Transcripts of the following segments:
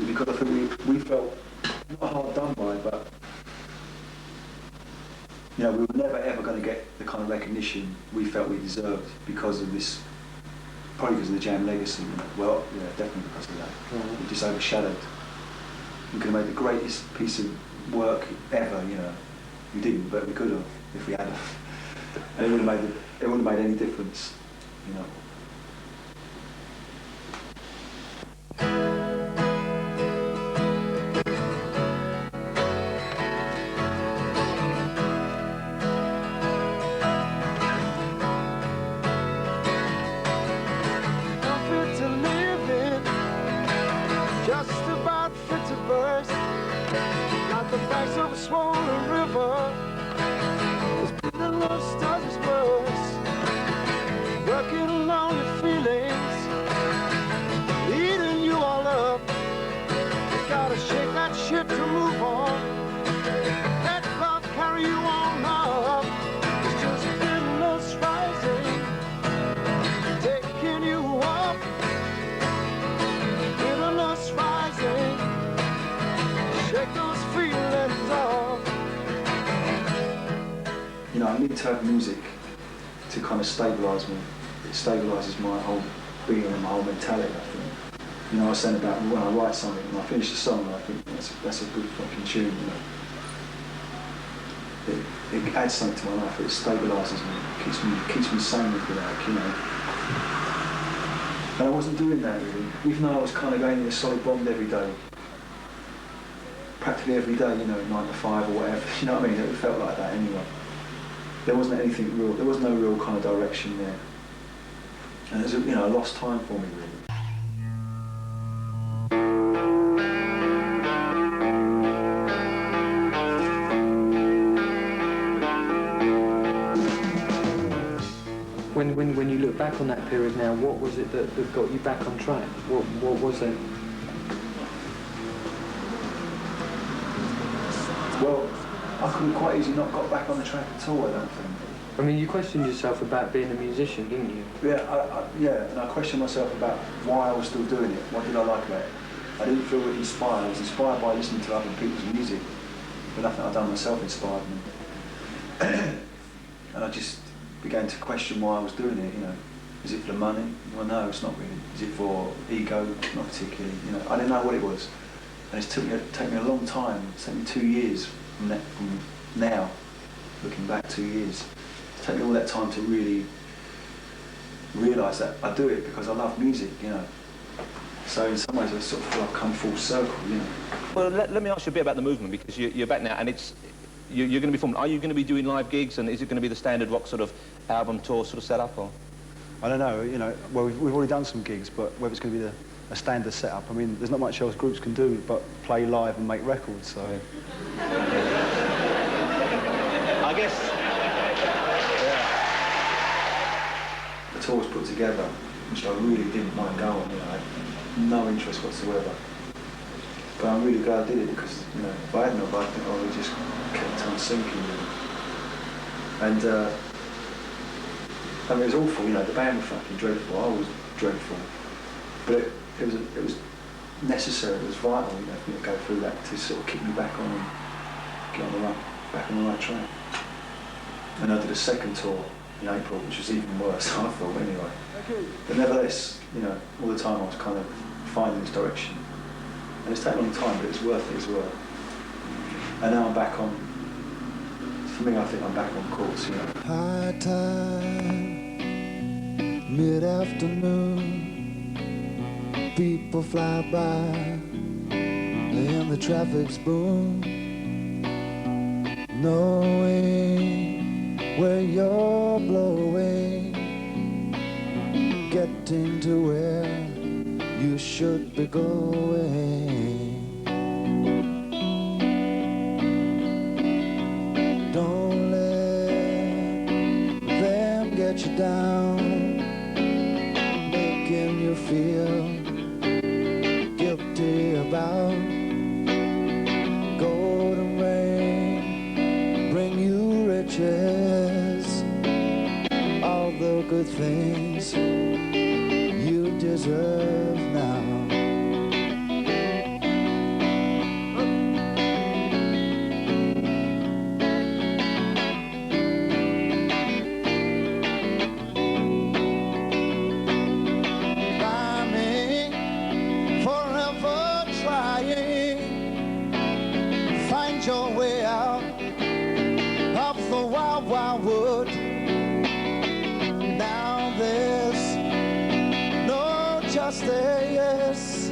because I think we felt not hard done by, but you know, we were never ever going to get the kind of recognition we felt we deserved because of this, probably because of the Jam legacy. You know? Well, yeah, definitely because of that. Right. It just overshadowed. We could have made the greatest piece of work ever, you know. We didn't, but we could have if we had. And it wouldn't have made any difference, you know. You know, I need to have music to kind of stabilise me. It stabilises my whole being and my whole mentality, I think. You know, I was saying about when I write something and I finish the song, I think that's a good fucking tune, you know. It adds something to my life, it stabilises me, keeps me sane, if you like, you know. And I wasn't doing that really, even though I was kind of going in a solid bond every day. Practically every day, you know, 9 to 5 or whatever, you know what I mean? It felt like that anyway. There wasn't anything real, there was no real kind of direction there. And it was, you know, a lost time for me really. When you look back on that period now, what was it that got you back on track? What was it? Well, I could have quite easily not got back on the track at all, I don't think. I mean, you questioned yourself about being a musician, didn't you? Yeah, yeah, and I questioned myself about why I was still doing it. What did I like about it? I didn't feel inspired. I was inspired by listening to other people's music, but nothing I'd done myself inspired me. And I just began to question why I was doing it, you know. Is it for the money? Well, no, it's not really. Is it for ego? Not particularly, you know. I didn't know what it was. And it's taken me a long time. It's taken me 2 years from now, looking back 2 years. It's taken me all that time to really realise that I do it because I love music, you know. So in some ways I sort of feel I've come full circle, you know. Well, let me ask you a bit about the movement, because you're back now, and you're going to be forming. Are you going to be doing live gigs, and is it going to be the standard rock sort of album tour sort of setup, or? I don't know, you know, well, we've already done some gigs, but whether it's going to be a standard setup, I mean, there's not much else groups can do but play live and make records, so... I guess... Yeah. The tour was put together, which I really didn't mind going on, you know, I had no interest whatsoever. But I'm really glad I did it because, you know, if I had not, I think I would have just kept on sinking, really. And, I mean, it was awful, you know, the band were fucking dreadful, I was dreadful. But it was necessary, it was vital, you know, for me to go through that to sort of kick me back on and get on back on the right track. And I did a second tour in April, which was even worse, I thought, anyway. But nevertheless, you know, all the time I was kind of finding this direction. And it's taken a long time, but it's worth it as well. And now I'm back on, for me, I think I'm back on course, you know. High tide, mid-afternoon, people fly by, and the traffic's boom, knowing where you're blowing, getting to where you should be going. Don't let them get you down, making you feel guilty about golden rain, bring you riches, all the good things you deserve now. just a yes.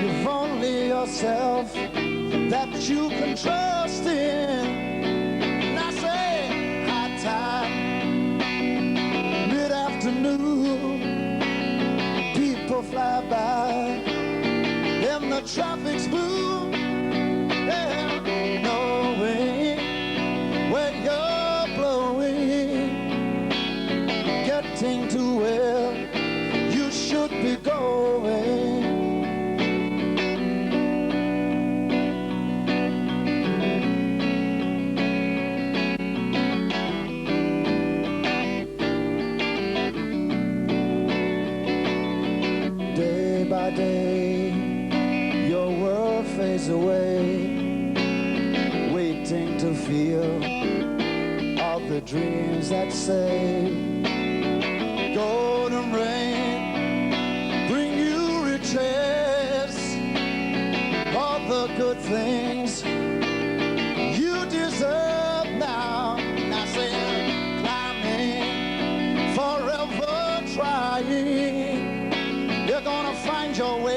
You've only yourself that you can trust in. And I say high tide, mid-afternoon, people fly by and the traffic's blue, yeah, knowing where you're blowing, getting to where you should be going. Day by day, your world fades away, waiting to feel all the dreams that say golden rain bring you riches, all the good things you deserve now. And I said, climbing, forever trying, you're gonna find your way